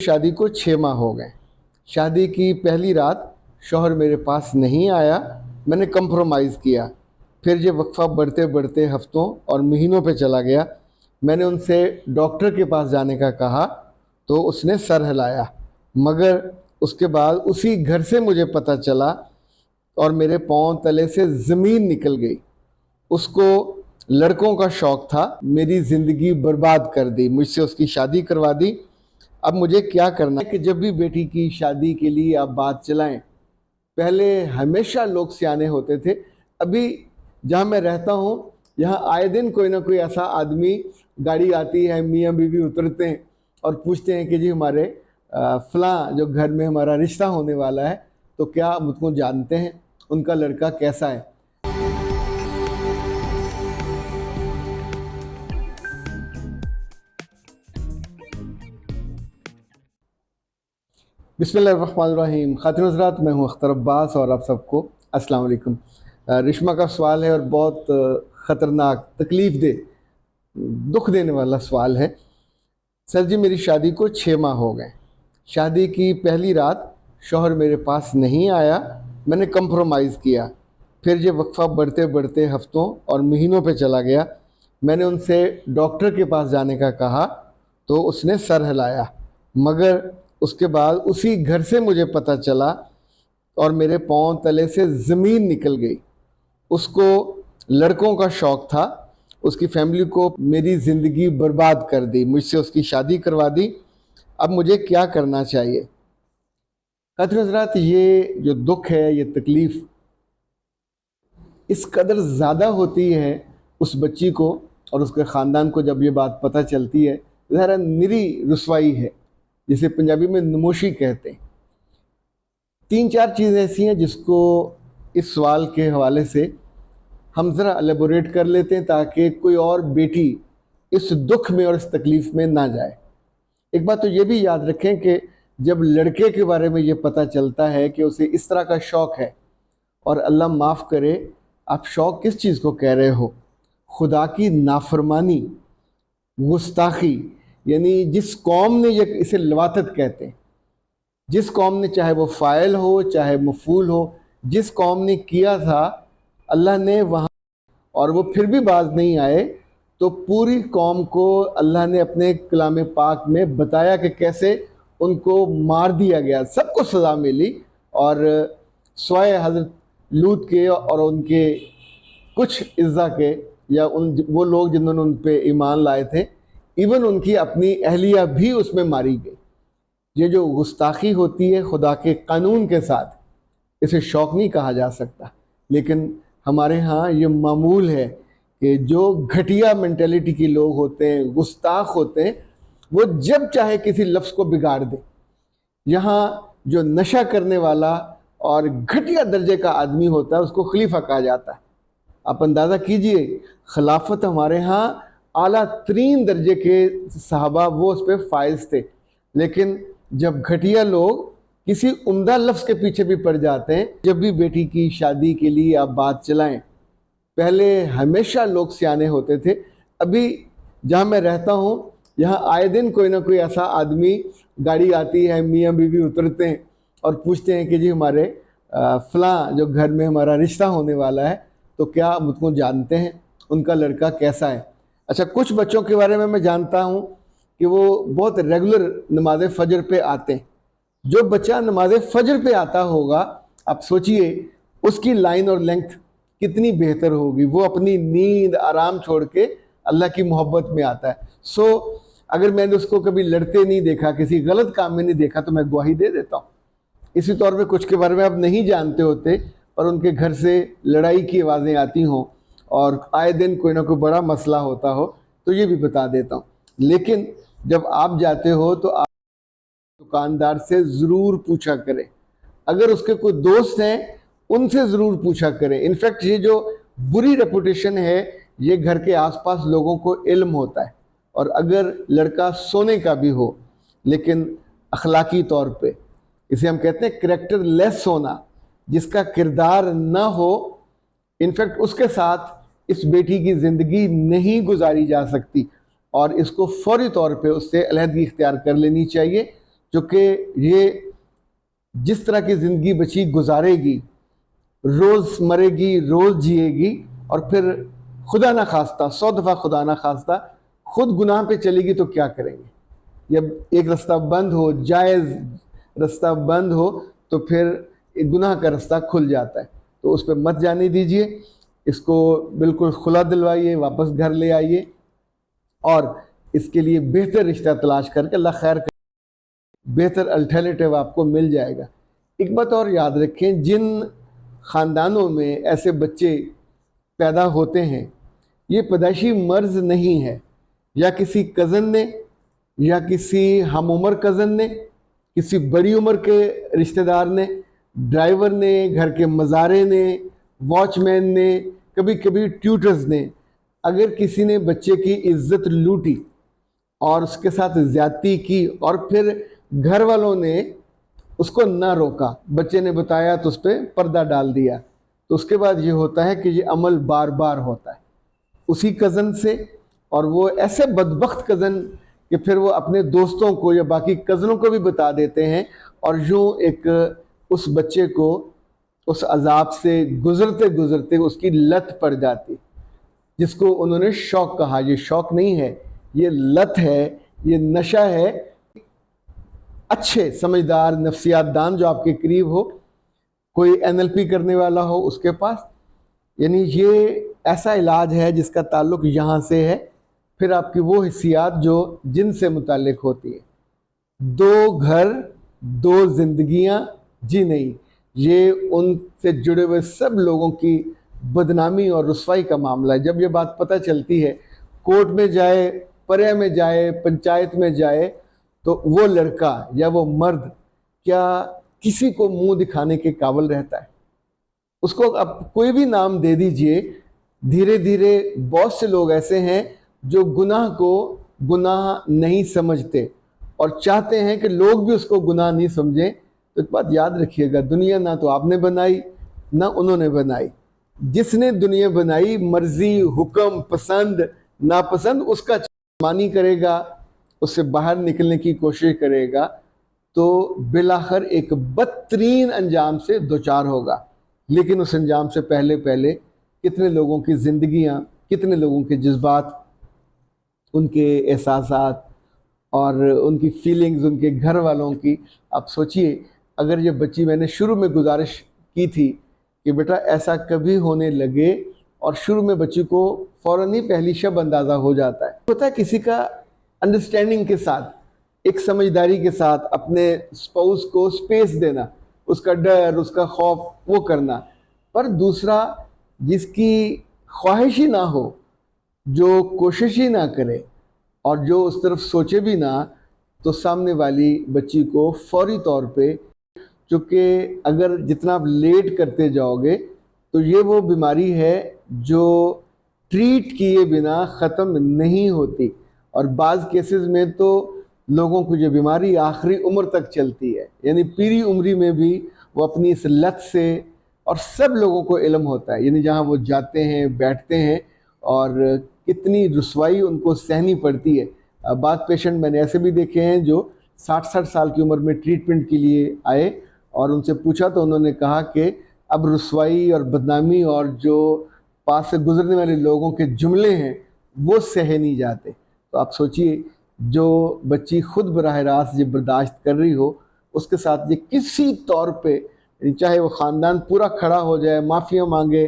शादी को 6 माह हो गए। शादी की पहली रात शौहर मेरे पास नहीं आया, मैंने कंप्रोमाइज़ किया। फिर जब वक्फ़ा बढ़ते बढ़ते हफ्तों और महीनों पे चला गया, मैंने उनसे डॉक्टर के पास जाने का कहा तो उसने सर हिलाया। मगर उसके बाद उसी घर से मुझे पता चला और मेरे पाँव तले से ज़मीन निकल गई। उसको लड़कों का शौक़ था, मेरी ज़िंदगी बर्बाद कर दी, मुझसे उसकी शादी करवा दी। अब मुझे क्या करना है कि जब भी बेटी की शादी के लिए आप बात चलाएं, पहले हमेशा लोग सियाने होते थे। अभी जहाँ मैं रहता हूँ, यहाँ आए दिन कोई ना कोई ऐसा आदमी, गाड़ी आती है, मियाँ बीवी उतरते हैं और पूछते हैं कि जी हमारे फ़लाँ जो घर में हमारा रिश्ता होने वाला है, तो क्या आप मुझको जानते हैं, उनका लड़का कैसा है। बिस्मिल्लाहिर्रहमानिर्रहीम। खातिन हज़रात, मैं हूँ अख्तर अब्बास और आप सबको अस्सलाम वालेकुम। रिश्मा का सवाल है और बहुत ख़तरनाक, तकलीफ़ दे, दुख देने वाला सवाल है। सर जी, मेरी शादी को 6 माह हो गए। शादी की पहली रात शौहर मेरे पास नहीं आया, मैंने कंप्रोमाइज़ किया। फिर जब वक्फ़ा बढ़ते बढ़ते हफ्तों और महीनों पे चला गया, मैंने उनसे डॉक्टर के पास जाने का कहा तो उसने सर हिलाया। मगर उसके बाद उसी घर से मुझे पता चला और मेरे पाँव तले से ज़मीन निकल गई। उसको लड़कों का शौक़ था, उसकी फैमिली को मेरी ज़िंदगी बर्बाद कर दी, मुझसे उसकी शादी करवा दी। अब मुझे क्या करना चाहिए। खातिन हज़रात, ये जो दुख है, ये तकलीफ़ इस कदर ज़्यादा होती है उस बच्ची को और उसके ख़ानदान को जब ये बात पता चलती है। ज़रा निरी रुसवाई है, जिसे पंजाबी में नमोशी कहते हैं। 3-4 चीज़ें ऐसी हैं जिसको इस सवाल के हवाले से हम ज़रा एलेबोरेट कर लेते हैं ताकि कोई और बेटी इस दुख में और इस तकलीफ़ में ना जाए। एक बात तो ये भी याद रखें कि जब लड़के के बारे में ये पता चलता है कि उसे इस तरह का शौक़ है, और अल्लाह माफ़ करे, आप शौक़ किस चीज़ को कह रहे हो, खुदा की नाफरमानी, गुस्ताखी, यानी जिस कौम ने ये इसे लवातत कहते हैं, जिस कौम ने, चाहे वो फ़ाइल हो चाहे मफ़ूल हो, जिस कौम ने किया था, अल्लाह ने वहाँ, और वो फिर भी बाज नहीं आए, तो पूरी कौम को अल्लाह ने अपने कलाम पाक में बताया कि कैसे उनको मार दिया गया, सबको सज़ा मिली। और स्वाय हज़रत लूत के और उनके कुछ इज़्ज़ा के, या वो लोग जिन्होंने उन पर ईमान लाए थे, इवन उनकी अपनी अहलिया भी उसमें मारी गई। ये जो गुस्ताखी होती है खुदा के कानून के साथ, इसे शौक़ नहीं कहा जा सकता। लेकिन हमारे यहाँ ये मामूल है कि जो घटिया मेंटालिटी के लोग होते हैं, गुस्ताख होते हैं, वो जब चाहे किसी लफ्ज़ को बिगाड़ दें। यहाँ जो नशा करने वाला और घटिया दर्जे का आदमी होता है, उसको खलीफा कहा जाता है। आप अंदाज़ा कीजिए, खिलाफत हमारे यहाँ आला तरीन दर्जे के सहाबा वो उस पर फाइज थे। लेकिन जब घटिया लोग किसी उम्दा लफ्ज़ के पीछे भी पड़ जाते हैं, जब भी बेटी की शादी के लिए आप बात चलाएं, पहले हमेशा लोग सियाने होते थे। अभी जहाँ मैं रहता हूँ, यहाँ आए दिन कोई ना कोई ऐसा आदमी, गाड़ी आती है, मियाँ बीवी उतरते हैं और पूछते हैं कि जी हमारे फ़लाँ जो घर में हमारा रिश्ता होने वाला है, तो क्या आप मुझको जानते हैं, उनका लड़का कैसा है। अच्छा, कुछ बच्चों के बारे में मैं जानता हूँ कि वो बहुत रेगुलर नमाज फ़जर पे आते हैं। जो बच्चा नमाज फ़जर पे आता होगा, आप सोचिए उसकी लाइन और लेंथ कितनी बेहतर होगी। वो अपनी नींद आराम छोड़ के अल्लाह की मोहब्बत में आता है। अगर मैंने उसको कभी लड़ते नहीं देखा, किसी गलत काम में नहीं देखा, तो मैं गवाही दे देता हूँ। इसी तौर पे कुछ के बारे में आप नहीं जानते होते, पर उनके घर से लड़ाई की आवाज़ें आती हों और आए दिन कोई ना कोई बड़ा मसला होता हो, तो ये भी बता देता हूँ। लेकिन जब आप जाते हो तो आप दुकानदार से ज़रूर पूछा करें। अगर उसके कोई दोस्त हैं, उनसे ज़रूर पूछा करें। इनफैक्ट ये जो बुरी रेपुटेशन है, ये घर के आसपास लोगों को इल्म होता है। और अगर लड़का सोने का भी हो, लेकिन अखलाकी तौर पे, इसे हम कहते हैं करैक्टर लेस होना, जिसका किरदार ना हो, इनफैक्ट उसके साथ इस बेटी की ज़िंदगी नहीं गुजारी जा सकती और इसको फौरी तौर पे उससे अलहदगी इख्तियार कर लेनी चाहिए। चूँकि ये जिस तरह की ज़िंदगी बच्ची गुजारेगी, रोज़ मरेगी, रोज़ जिएगी, और फिर खुदा ना खास्ता, 100 दफ़ा खुदा ना खास्ता खुद गुनाह पे चलेगी तो क्या करेंगे? जब एक रास्ता बंद हो, जायज़ रास्ता बंद हो, तो फिर एक गुनाह का रास्ता खुल जाता है। तो उस पर मत जाने दीजिए, इसको बिल्कुल खुला दिलवाइए, वापस घर ले आइए और इसके लिए बेहतर रिश्ता तलाश करके अल्लाह खैर कर, बेहतर अल्टरनेटिव आपको मिल जाएगा। एक बात और याद रखें, जिन ख़ानदानों में ऐसे बच्चे पैदा होते हैं, ये पैदाइशी मर्ज़ नहीं है, या किसी कज़न ने या किसी हम उम्र कज़न ने, किसी बड़ी उम्र के रिश्तेदार ने, ड्राइवर ने, घर के मज़ारे ने, वॉचमैन ने, कभी कभी ट्यूटर्स ने, अगर किसी ने बच्चे की इज्जत लूटी और उसके साथ ज़्यादती की और फिर घर वालों ने उसको ना रोका, बच्चे ने बताया तो उस पर पर्दा डाल दिया, तो उसके बाद ये होता है कि ये अमल बार बार होता है उसी कज़न से, और वो ऐसे बदबख्त कज़न कि फिर वो अपने दोस्तों को या बाकी कज़नों को भी बता देते हैं, और यूँ एक उस बच्चे को उस अजाब से गुज़रते गुज़रते उसकी लत पड़ जाती, जिसको उन्होंने शौक़ कहा। ये शौक़ नहीं है, ये लत है, ये नशा है। अच्छे समझदार नफ्सियातदान जो आपके करीब हो, कोई NLP करने वाला हो उसके पास, यानी ये ऐसा इलाज है जिसका ताल्लुक़ यहाँ से है, फिर आपकी वो हिस्सियात जो जिन से मुतालिक होती है। 2 घर 2 ज़िंदगियाँ जी नहीं, ये उनसे जुड़े हुए सब लोगों की बदनामी और रुसवाई का मामला है। जब ये बात पता चलती है, कोर्ट में जाए, पर्या में जाए, पंचायत में जाए, तो वो लड़का या वो मर्द क्या किसी को मुंह दिखाने के काबिल रहता है? उसको अब कोई भी नाम दे दीजिए, धीरे धीरे बहुत से लोग ऐसे हैं जो गुनाह को गुनाह नहीं समझते और चाहते हैं कि लोग भी उसको गुनाह नहीं समझें। तो एक बात याद रखिएगा, दुनिया ना तो आपने बनाई ना उन्होंने बनाई। जिसने दुनिया बनाई मर्जी, हुक्म, पसंद नापसंद उसका मानी करेगा, उससे बाहर निकलने की कोशिश करेगा, तो बिलाखिर एक बदतरीन अंजाम से दोचार होगा। लेकिन उस अंजाम से पहले पहले कितने लोगों की ज़िंदगियाँ, कितने लोगों के जज्बात, उनके एहसासात और उनकी फीलिंग्स, उनके घर वालों की। आप सोचिए, अगर ये बच्ची, मैंने शुरू में गुजारिश की थी कि बेटा ऐसा कभी होने लगे, और शुरू में बच्ची को फ़ौरन ही पहली शब अंदाज़ा हो जाता है। होता है किसी का अंडरस्टैंडिंग के साथ, एक समझदारी के साथ अपने स्पाउस को स्पेस देना, उसका डर, उसका खौफ वो करना। पर दूसरा जिसकी ख्वाहिश ही ना हो, जो कोशिश ही ना करे और जो उस तरफ सोचे भी ना, तो सामने वाली बच्ची को फौरी तौर पे, चूँकि अगर जितना आप लेट करते जाओगे तो ये वो बीमारी है जो ट्रीट किए बिना ख़त्म नहीं होती, और बाज़ केसेस में तो लोगों को ये बीमारी आखिरी उम्र तक चलती है, यानी पीरी उम्री में भी वो अपनी इस लत से, और सब लोगों को इल्म होता है, यानी जहाँ वो जाते हैं, बैठते हैं, और कितनी रुसवाई उनको सहनी पड़ती है। बाद पेशेंट मैंने ऐसे भी देखे हैं जो 60-60 साल की उम्र में ट्रीटमेंट के लिए आए, और उनसे पूछा तो उन्होंने कहा कि अब रुसवाई और बदनामी और जो पास से गुजरने वाले लोगों के जुमले हैं वो सहे नहीं जाते। तो आप सोचिए, जो बच्ची खुद बराह रास्त ये बर्दाश्त कर रही हो, उसके साथ ये किसी तौर पे, चाहे वो ख़ानदान पूरा खड़ा हो जाए, माफ़िया मांगे,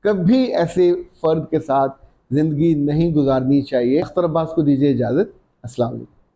कभी ऐसे फ़र्द के साथ ज़िंदगी नहीं गुजारनी चाहिए। अख्तर अब्बास को दीजिए इजाज़त। अस्सलाम वालेकुम।